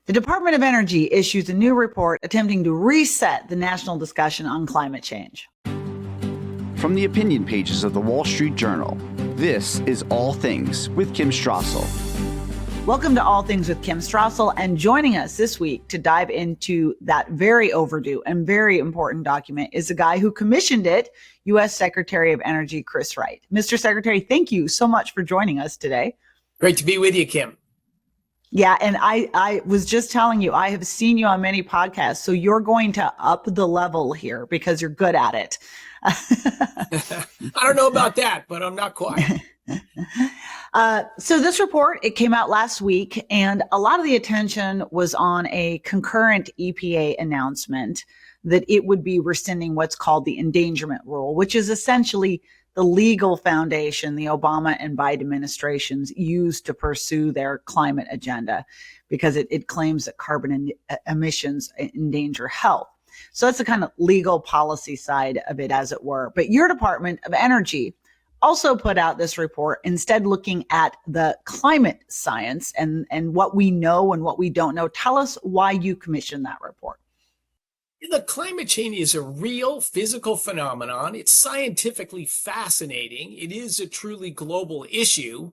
The Department of Energy issues a new report attempting to reset the national discussion on climate change. From the opinion pages of the Wall Street Journal, this is All Things with Kim Strassel. Welcome to All Things with Kim Strassel, and joining us this week to dive into that very overdue and very important document is the guy who commissioned it, U.S. Secretary of Energy Chris Wright. Mr. Secretary, thank you so much for joining us today. Great to be with you, Kim. Yeah, and I was just telling you, I have seen you on many podcasts, so you're going to up the level here because you're good at it. I don't know about that, but I'm not quite. So this report, it came out last week, and a lot of the attention was on a concurrent EPA announcement that it would be rescinding what's called the endangerment rule, which is essentially the legal foundation the Obama and Biden administrations used to pursue their climate agenda, because it claims that carbon emissions endanger health. So that's the kind of legal policy side of it, as it were. But your Department of Energy also put out this report, instead looking at the climate science and what we know and what we don't know. Tell us why you commissioned that report. The climate change is a real physical phenomenon. It's scientifically fascinating. It is a truly global issue.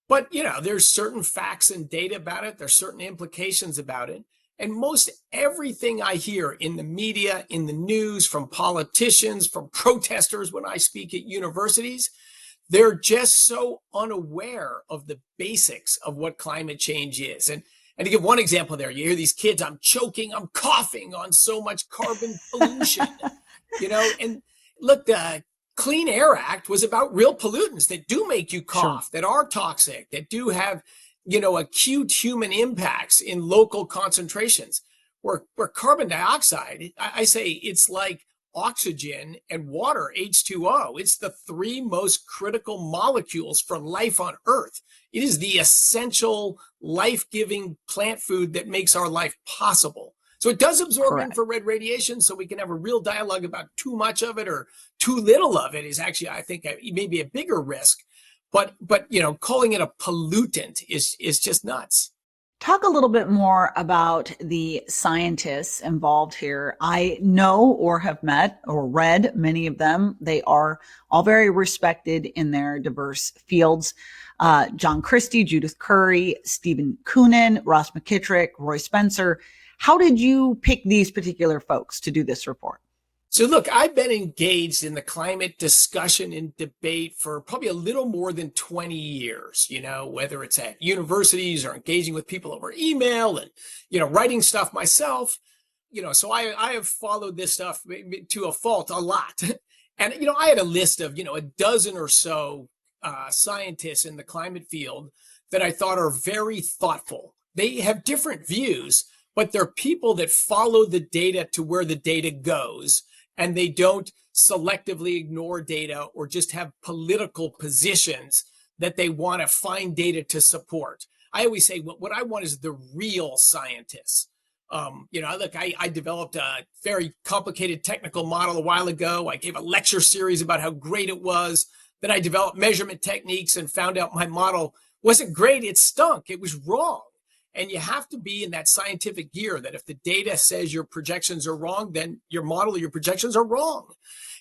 But, there's certain facts and data about it. There's certain implications about it. And most everything I hear in the media, in the news, from politicians, from protesters when I speak at universities, they're just so unaware of the basics of what climate change is. And to give one example there, you hear these kids, I'm choking, I'm coughing on so much carbon pollution, and look, the Clean Air Act was about real pollutants that do make you cough, That are toxic, that do have, acute human impacts in local concentrations, where carbon dioxide, I say it's like oxygen and water, H2O. It's the three most critical molecules for life on Earth. It is the essential life-giving plant food that makes our life possible. So it does absorb infrared radiation, so we can have a real dialogue about too much of it or too little of it is actually, I think, maybe a bigger risk. But calling it a pollutant is just nuts. Talk a little bit more about the scientists involved here. I know or have met or read many of them. They are all very respected in their diverse fields. John Christie, Judith Curry, Stephen Koonin, Ross McKittrick, Roy Spencer. How did you pick these particular folks to do this report? So look, I've been engaged in the climate discussion and debate for probably a little more than 20 years, whether it's at universities or engaging with people over email and, writing stuff myself, so I have followed this stuff to a fault a lot. And, I had a list of, a dozen or so scientists in the climate field that I thought are very thoughtful. They have different views, but they're people that follow the data to where the data goes. And they don't selectively ignore data or just have political positions that they want to find data to support. I always say what I want is the real scientists. Look, I developed a very complicated technical model a while ago. I gave a lecture series about how great it was. Then I developed measurement techniques and found out my model wasn't great. It stunk. It was wrong. And you have to be in that scientific gear that if the data says your projections are wrong, then your model or your projections are wrong.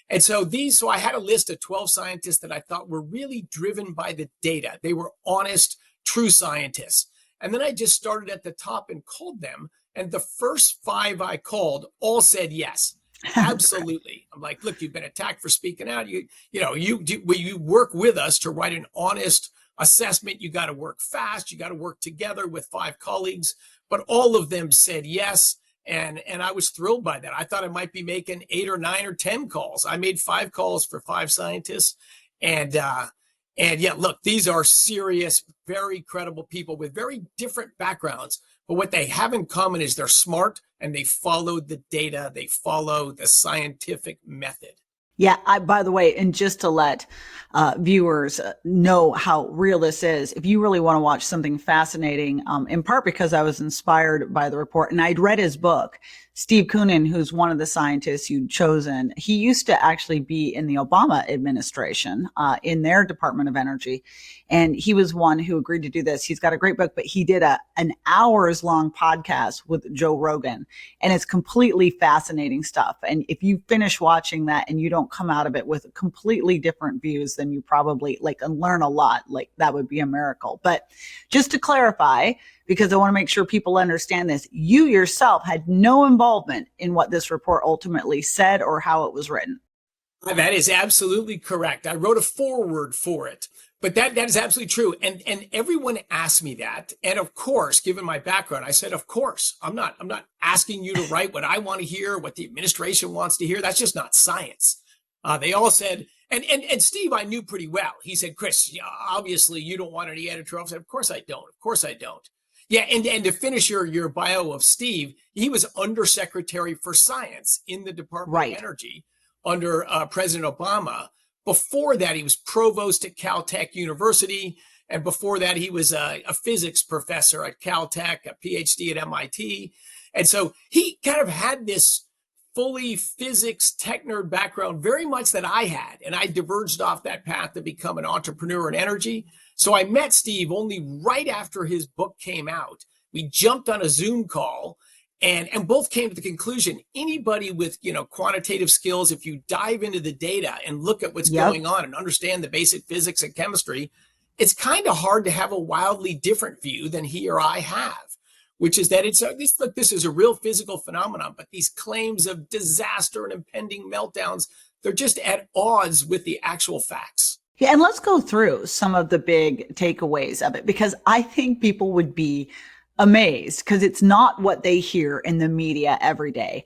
And so I had a list of 12 scientists that I thought were really driven by the data. They were honest, true scientists. And then I just started at the top and called them. And the first 5 I called all said yes. Absolutely. I'm like, look, you've been attacked for speaking out. Will you work with us to write an honest assessment? You got to work fast. You got to work together with 5 colleagues, but all of them said yes. And I was thrilled by that. I thought I might be making 8 or 9 or 10 calls. I made 5 calls for 5 scientists. And yeah, look, these are serious, very credible people with very different backgrounds. But what they have in common is they're smart and they follow the data. They follow the scientific method. Yeah, by the way, and just to let viewers know how real this is, if you really want to watch something fascinating, in part because I was inspired by the report and I'd read his book, Steve Koonin, who's one of the scientists you'd chosen, he used to actually be in the Obama administration, in their Department of Energy. And he was one who agreed to do this. He's got a great book, but he did an hours long podcast with Joe Rogan. And it's completely fascinating stuff. And if you finish watching that and you don't come out of it with completely different views, then you probably and learn a lot. That would be a miracle. But just to clarify, because I want to make sure people understand this, you yourself had no involvement in what this report ultimately said or how it was written. That is absolutely correct. I wrote a foreword for it, but that is absolutely true. And everyone asked me that. And of course, given my background, I said, of course, I'm not asking you to write what I want to hear, what the administration wants to hear. That's just not science. They all said, and Steve, I knew pretty well. He said, Chris, obviously you don't want any editorial. I said, of course I don't. Of course I don't. Yeah, and to finish your bio of Steve, he was Undersecretary for Science in the Department of Energy under President Obama. Before that, he was provost at Caltech University. And before that, he was a physics professor at Caltech, a PhD at MIT. And so he kind of had this fully physics tech nerd background, very much that I had. And I diverged off that path to become an entrepreneur in energy. So I met Steve only right after his book came out. We jumped on a Zoom call and both came to the conclusion, anybody with, quantitative skills, if you dive into the data and look at what's going on and understand the basic physics and chemistry, it's kind of hard to have a wildly different view than he or I have, which is that this is a real physical phenomenon, but these claims of disaster and impending meltdowns, they're just at odds with the actual facts. Yeah, and let's go through some of the big takeaways of it, because I think people would be amazed because it's not what they hear in the media every day.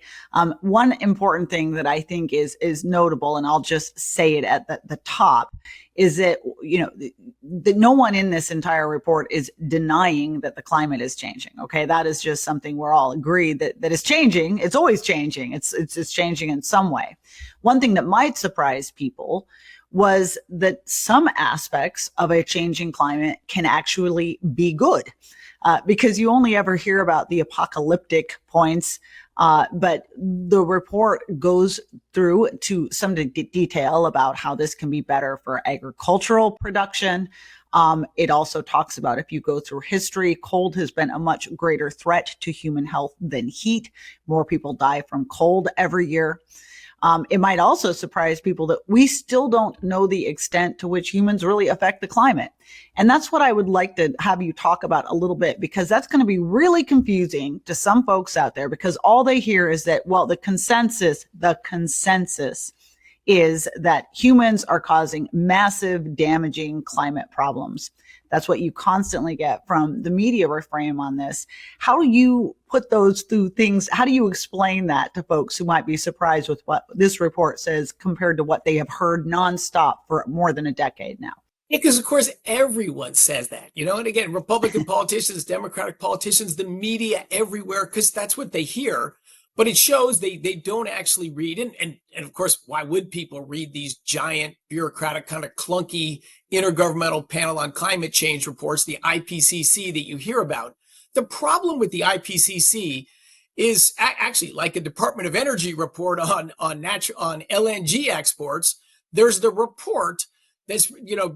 One important thing that I think is notable, and I'll just say it at the top, is that, that no one in this entire report is denying that the climate is changing. Okay. That is just something we're all agreed that is changing. It's always changing. It's changing in some way. One thing that might surprise people was that some aspects of a changing climate can actually be good, because you only ever hear about the apocalyptic points. But the report goes through to some detail about how this can be better for agricultural production. It also talks about, if you go through history, cold has been a much greater threat to human health than heat. More people die from cold every year. It might also surprise people that we still don't know the extent to which humans really affect the climate. And that's what I would like to have you talk about a little bit, because that's going to be really confusing to some folks out there, because all they hear is that, well, the consensus is that humans are causing massive damaging climate problems. That's what you constantly get from the media reframe on this. How do you put those two things? How do you explain that to folks who might be surprised with what this report says compared to what they have heard nonstop for more than a decade now? Because, of course, everyone says that, and again, Republican politicians, Democratic politicians, the media everywhere, because that's what they hear. But it shows they don't actually read. And of course, why would people read these giant, bureaucratic, kind of clunky Intergovernmental Panel on Climate Change reports, the IPCC, that you hear about? The problem with the IPCC is actually like a Department of Energy report on LNG exports. There's the report that's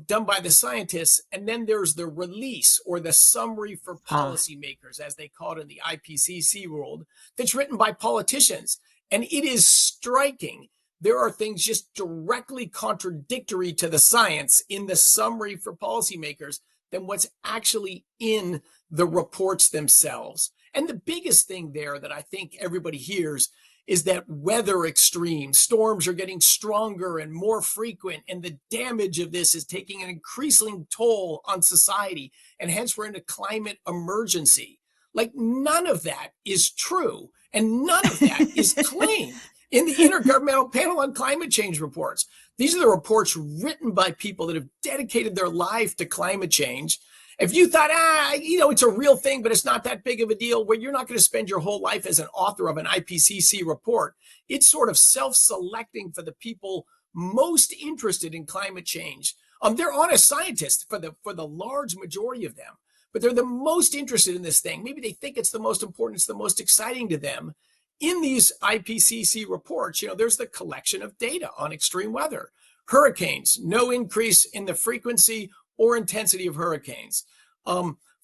done by the scientists, and then there's the release, or the summary for policymakers, as they call it in the IPCC world, that's written by politicians. And it is striking. There are things just directly contradictory to the science in the summary for policymakers than what's actually in the reports themselves. And the biggest thing there that I think everybody hears is that weather extremes, storms are getting stronger and more frequent, and the damage of this is taking an increasing toll on society, and hence we're in a climate emergency. Like, none of that is true, and none of that is claimed in the Intergovernmental Panel on Climate Change reports. These are the reports written by people that have dedicated their life to climate change. If you thought, it's a real thing, but it's not that big of a deal, where you're not going to spend your whole life as an author of an IPCC report. It's sort of self-selecting for the people most interested in climate change. They're honest scientists for the large majority of them, but they're the most interested in this thing. Maybe they think it's the most important, it's the most exciting to them. in these IPCC reports, there's the collection of data on extreme weather. Hurricanes, no increase in the frequency or intensity of hurricanes.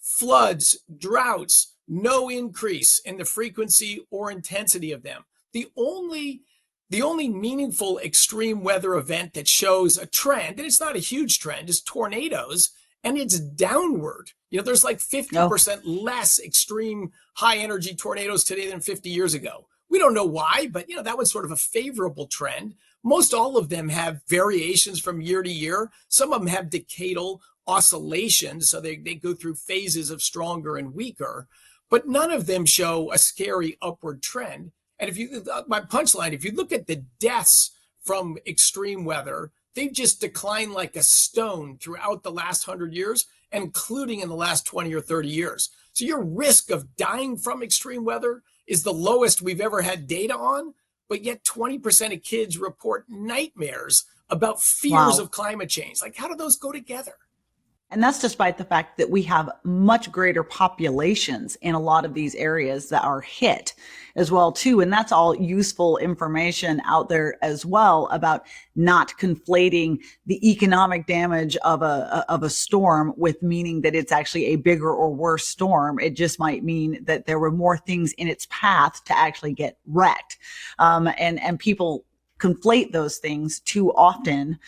Floods, droughts, no increase in the frequency or intensity of them. The only meaningful extreme weather event that shows a trend, and it's not a huge trend, is tornadoes, and it's downward. There's like 50% less extreme high energy tornadoes today than 50 years ago. We don't know why, but that was sort of a favorable trend. Most all of them have variations from year to year. Some of them have decadal oscillations, so they go through phases of stronger and weaker, but none of them show a scary upward trend. And my punchline, if you look at the deaths from extreme weather, they've just declined like a stone throughout the last 100 years, including in the last 20 or 30 years. So your risk of dying from extreme weather is the lowest we've ever had data on, but yet 20% of kids report nightmares about fears of climate change. Like, how do those go together? And that's despite the fact that we have much greater populations in a lot of these areas that are hit as well, too. And that's all useful information out there as well about not conflating the economic damage of a storm with meaning that it's actually a bigger or worse storm. It just might mean that there were more things in its path to actually get wrecked. And people conflate those things too often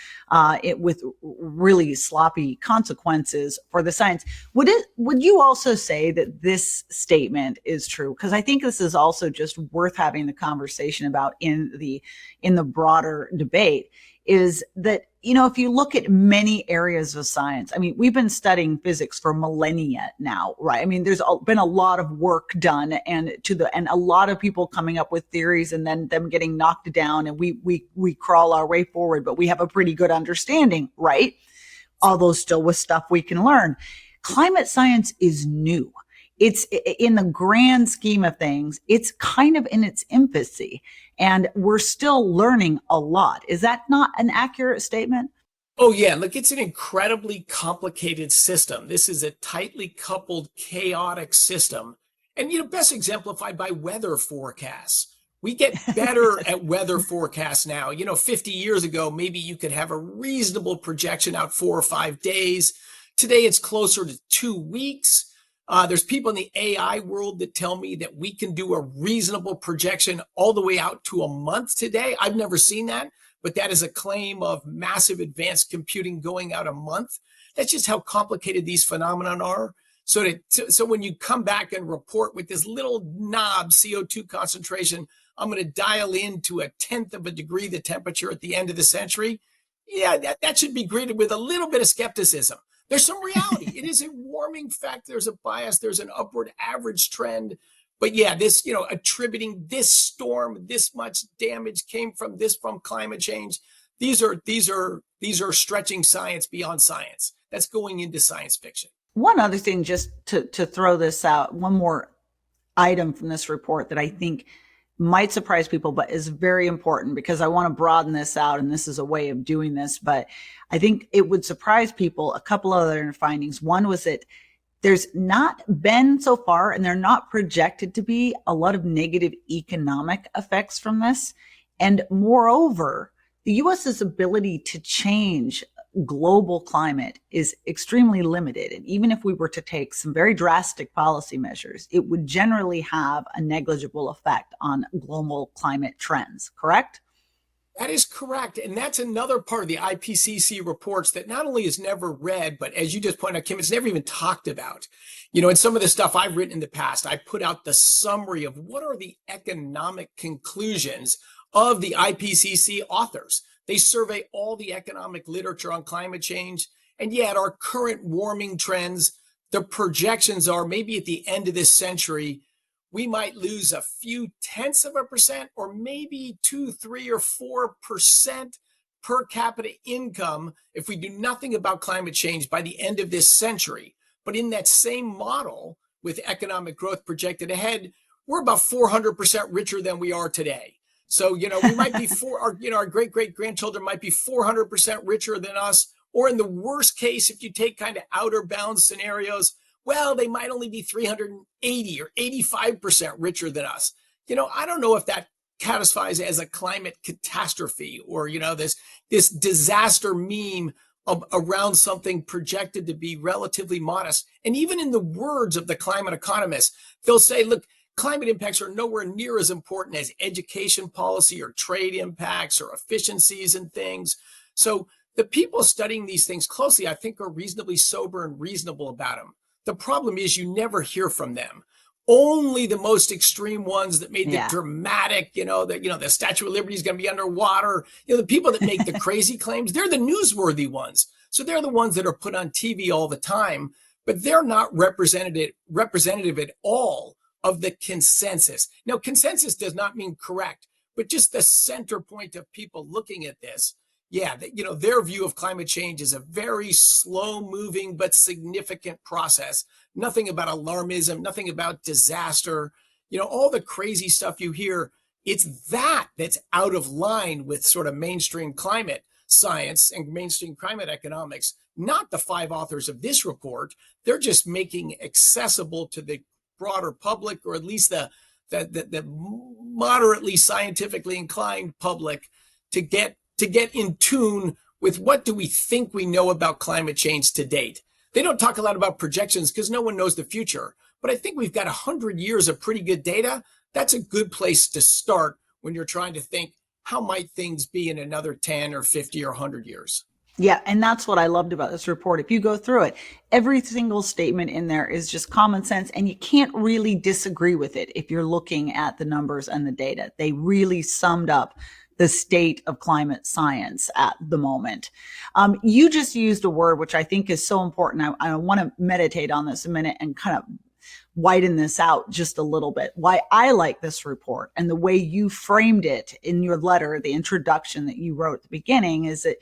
with really sloppy consequences for the science. Would you also say that this statement is true? Because I think this is also just worth having the conversation about in the broader debate, is that, if you look at many areas of science, I mean, we've been studying physics for millennia now, right? I mean, there's been a lot of work done and a lot of people coming up with theories and then them getting knocked down, and we crawl our way forward, but we have a pretty good understanding, right? Although still with stuff we can learn. Climate science is new. It's in the grand scheme of things, it's kind of in its infancy, and we're still learning a lot. Is that not an accurate statement? Oh, yeah. Look, it's an incredibly complicated system. This is a tightly coupled, chaotic system. And, best exemplified by weather forecasts. We get better at weather forecasts now. 50 years ago, maybe you could have a reasonable projection out 4 or 5 days. Today, it's closer to 2 weeks. There's people in the AI world that tell me that we can do a reasonable projection all the way out to a month today. I've never seen that, but that is a claim of massive advanced computing going out a month. That's just how complicated these phenomena are. So when you come back and report with this little knob CO2 concentration, I'm going to dial into 1/10 of a degree the temperature at the end of the century. Yeah, that should be greeted with a little bit of skepticism. There's some reality. It is a warming fact. There's a bias. There's an upward average trend. But yeah, this, attributing this storm, this much damage came from climate change. These are stretching science beyond science. That's going into science fiction. One other thing, just to throw this out, one more item from this report that I think might surprise people, but is very important because I want to broaden this out, and this is a way of doing this. But I think it would surprise people. A couple of other findings. One was that there's not been so far, and they're not projected to be, a lot of negative economic effects from this. And moreover, the U.S.'s ability to change global climate is extremely limited. And even if we were to take some very drastic policy measures, it would generally have a negligible effect on global climate trends, correct? That is correct. And that's another part of the IPCC reports that not only is never read, but as you just pointed out, Kim, it's never even talked about. In some of the stuff I've written in the past, I put out the summary of what are the economic conclusions of the IPCC authors. They survey all the economic literature on climate change. And yet our current warming trends, the projections are maybe at the end of this century, we might lose a few tenths of a percent, or maybe 2, 3, or 4% per capita income if we do nothing about climate change by the end of this century. But in that same model, with economic growth projected ahead, we're about 400% richer than we are today. So, we might be our great-great-grandchildren might be 400% richer than us. Or in the worst case, if you take kind of outer bound scenarios, well, they might only be 380 or 85% richer than us. I don't know if that categorifies as a climate catastrophe or, this disaster meme around something projected to be relatively modest. And even in the words of the climate economists, they'll say, look, climate impacts are nowhere near as important as education policy or trade impacts or efficiencies and things. So the people studying these things closely, I think, are reasonably sober and reasonable about them. The problem is you never hear from them. Only the most extreme ones that made the dramatic, the Statue of Liberty is going to be underwater. The people that make the crazy claims, they're the newsworthy ones. So they're the ones that are put on TV all the time, but they're not representative at all of the consensus. Now, consensus does not mean correct, but just the center point of people looking at this. Yeah, their view of climate change is a very slow moving but significant process. Nothing about alarmism, nothing about disaster, all the crazy stuff you hear. It's that's out of line with sort of mainstream climate science and mainstream climate economics, not the 5 authors of this report. They're just making accessible to the broader public, or at least the moderately scientifically inclined public, to get in tune with what do we think we know about climate change to date. They don't talk a lot about projections because no one knows the future. But I think we've got 100 years of pretty good data. That's a good place to start when you're trying to think, how might things be in another 10 or 50 or 100 years? Yeah, and that's what I loved about this report. If you go through it, every single statement in there is just common sense, and you can't really disagree with it if you're looking at the numbers and the data. They really summed up the state of climate science at the moment. You just used a word which I think is so important. I want to meditate on this a minute and kind of widen this out just a little bit. Why I like this report and the way you framed it in your letter, the introduction that you wrote at the beginning, is that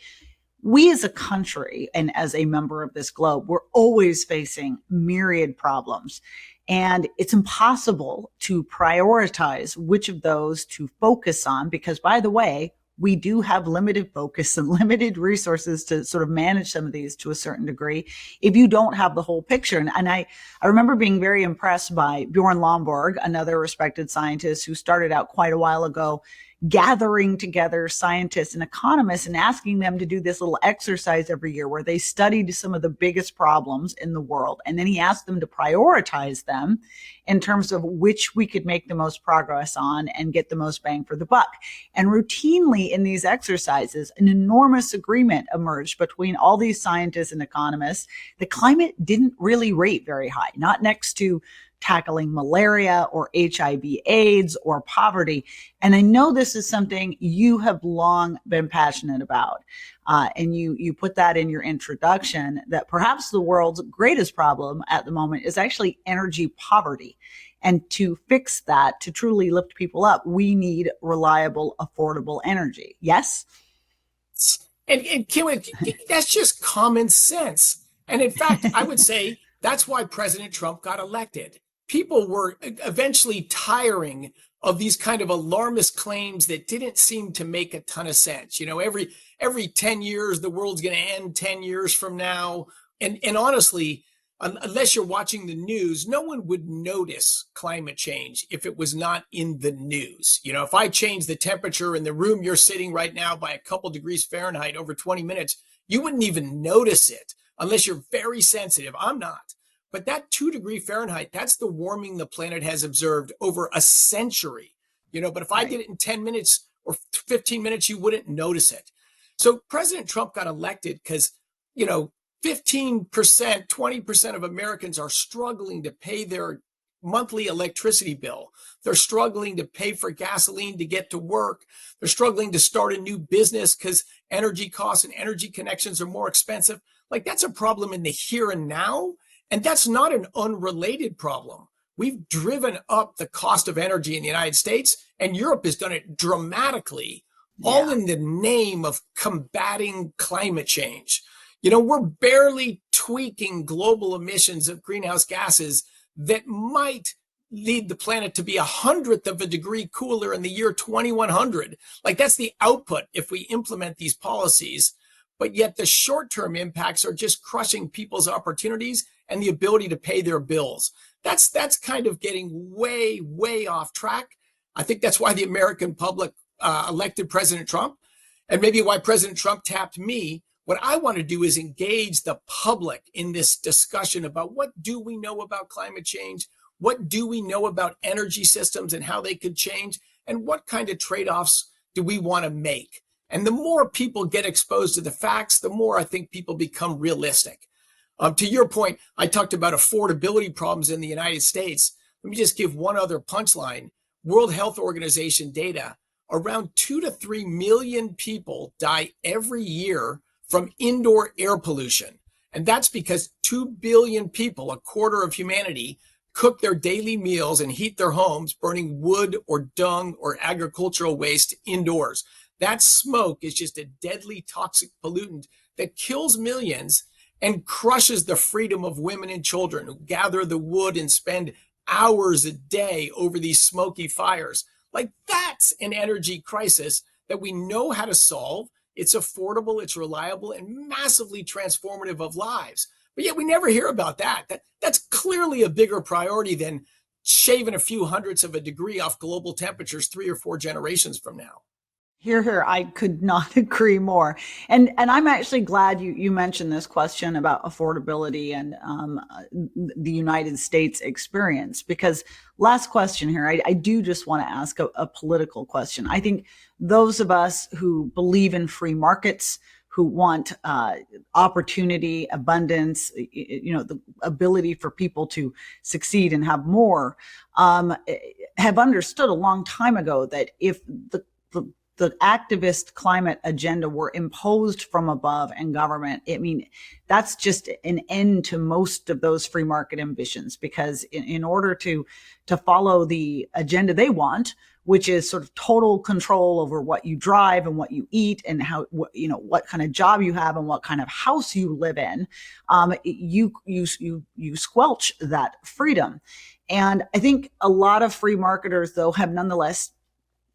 we as a country and as a member of this globe, we're always facing myriad problems. And it's impossible to prioritize which of those to focus on because, by the way, we do have limited focus and limited resources to sort of manage some of these to a certain degree if you don't have the whole picture. And I remember being very impressed by Bjorn Lomborg, another respected scientist who started out quite a while ago, gathering together scientists and economists and asking them to do this little exercise every year where they studied some of the biggest problems in the world. And then he asked them to prioritize them in terms of which we could make the most progress on and get the most bang for the buck. And routinely in these exercises, an enormous agreement emerged between all these scientists and economists. The climate didn't really rate very high, not next to tackling malaria or HIV/AIDS or poverty. And I know this is something you have long been passionate about. And you put that in your introduction, that perhaps the world's greatest problem at the moment is actually energy poverty. And to fix that, to truly lift people up, we need reliable, affordable energy. Yes? And Kim, that's just common sense. And in fact, I would say that's why President Trump got elected. People were eventually tiring of these kind of alarmist claims that didn't seem to make a ton of sense. Every 10 years, the world's going to end 10 years from now. And honestly, unless you're watching the news, no one would notice climate change if it was not in the news. If I change the temperature in the room you're sitting right now by a couple degrees Fahrenheit over 20 minutes, you wouldn't even notice it unless you're very sensitive. I'm not. But that 2 degree Fahrenheit, that's the warming the planet has observed over a century. But if I did it in 10 minutes or 15 minutes, you wouldn't notice it. So President Trump got elected because, 15%, 20% of Americans are struggling to pay their monthly electricity bill. They're struggling to pay for gasoline to get to work. They're struggling to start a new business because energy costs and energy connections are more expensive. Like, that's a problem in the here and now. And that's not an unrelated problem. We've driven up the cost of energy in the United States, and Europe has done it dramatically, all in the name of combating climate change. We're barely tweaking global emissions of greenhouse gases that might lead the planet to be 1/100 of a degree cooler in the year 2100. Like, that's the output if we implement these policies. But yet the short-term impacts are just crushing people's opportunities and the ability to pay their bills. That's kind of getting way, way off track. I think that's why the American public elected President Trump, and maybe why President Trump tapped me. What I want to do is engage the public in this discussion about what do we know about climate change? What do we know about energy systems and how they could change? And what kind of trade-offs do we want to make? And the more people get exposed to the facts, the more I think people become realistic. To your point, I talked about affordability problems in the United States. Let me just give one other punchline. World Health Organization data, around 2 to 3 million people die every year from indoor air pollution. And that's because 2 billion people, a quarter of humanity, cook their daily meals and heat their homes burning wood or dung or agricultural waste indoors. That smoke is just a deadly toxic pollutant that kills millions and crushes the freedom of women and children who gather the wood and spend hours a day over these smoky fires. Like, that's an energy crisis that we know how to solve. It's affordable, it's reliable, and massively transformative of lives. But yet we never hear about that. That's clearly a bigger priority than shaving a few hundredths of a degree off global temperatures 3 or 4 generations from now. Here, I could not agree more. And I'm actually glad you mentioned this question about affordability and the United States experience, because last question here, I do just want to ask a political question. I think those of us who believe in free markets, who want opportunity, abundance, the ability for people to succeed and have more, have understood a long time ago that if the activist climate agenda were imposed from above in government, that's just an end to most of those free market ambitions, because in order to follow the agenda they want, which is sort of total control over what you drive and what you eat and what kind of job you have and what kind of house you live in, you squelch that freedom. And I think a lot of free marketers, though, have nonetheless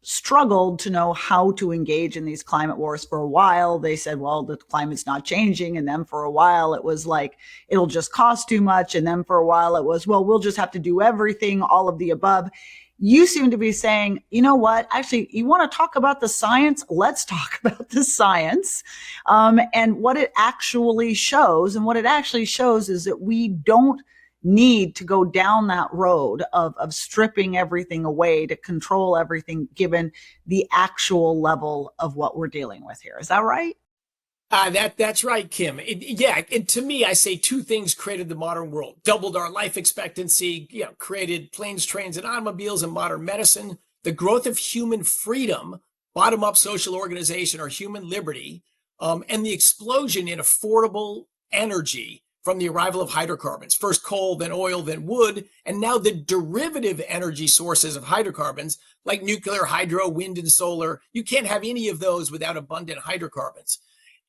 struggled to know how to engage in these climate wars. For a while, they said, well, the climate's not changing. And then for a while, it was like, it'll just cost too much. And then for a while, it was, well, we'll just have to do everything, all of the above. You seem to be saying, you know what, actually, you want to talk about the science? Let's talk about the science and what it actually shows. And what it actually shows is that we don't need to go down that road of stripping everything away to control everything, given the actual level of what we're dealing with here. Is that right? That's right, Kim. And to me, I say 2 things created the modern world: doubled our life expectancy, created planes, trains, and automobiles and modern medicine, the growth of human freedom, bottom-up social organization or human liberty, and the explosion in affordable energy from the arrival of hydrocarbons, first coal, then oil, then wood, and now the derivative energy sources of hydrocarbons like nuclear, hydro, wind, and solar. You can't have any of those without abundant hydrocarbons.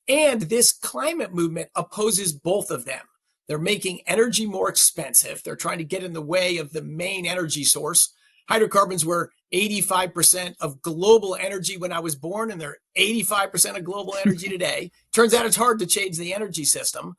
And this climate movement opposes both of them. They're making energy more expensive. They're trying to get in the way of the main energy source. Hydrocarbons were 85% of global energy when I was born, and they're 85% of global energy today. Turns out it's hard to change the energy system,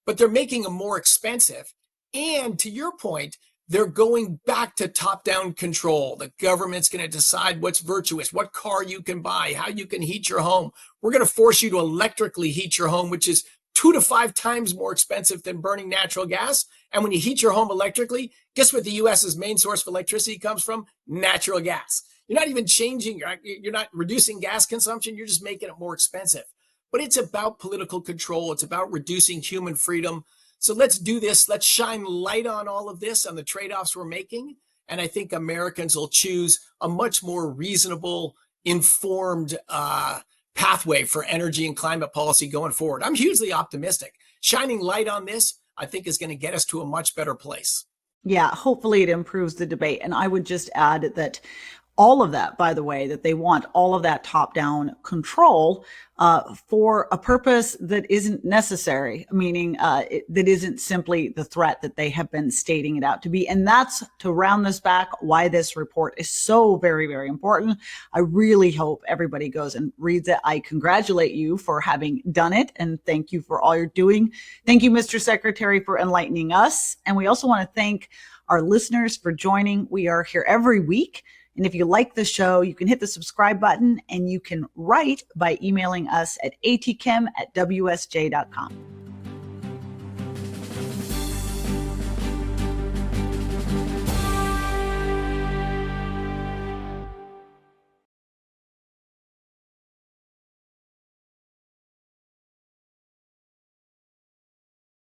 but they're making them more expensive. And to your point, they're going back to top-down control. The government's going to decide what's virtuous, what car you can buy, how you can heat your home. We're going to force you to electrically heat your home, which is 2 to 5 times more expensive than burning natural gas. And when you heat your home electrically, guess what the U.S.'s main source of electricity comes from? Natural gas. You're not even you're not reducing gas consumption, you're just making it more expensive. But it's about political control. It's about reducing human freedom. So let's do this. Let's shine light on all of this, on the trade-offs we're making. And I think Americans will choose a much more reasonable, informed pathway for energy and climate policy going forward. I'm hugely optimistic. Shining light on this, I think, is going to get us to a much better place. Yeah, hopefully it improves the debate. And I would just add that all of that, by the way, that they want all of that top-down control for a purpose that isn't necessary, meaning that isn't simply the threat that they have been stating it out to be. And that's, to round this back, why this report is so very, very important. I really hope everybody goes and reads it. I congratulate you for having done it, and thank you for all you're doing. Thank you, Mr. Secretary, for enlightening us. And we also want to thank our listeners for joining. We are here every week. And if you like the show, you can hit the subscribe button, and you can write by emailing us at atkim@wsj.com.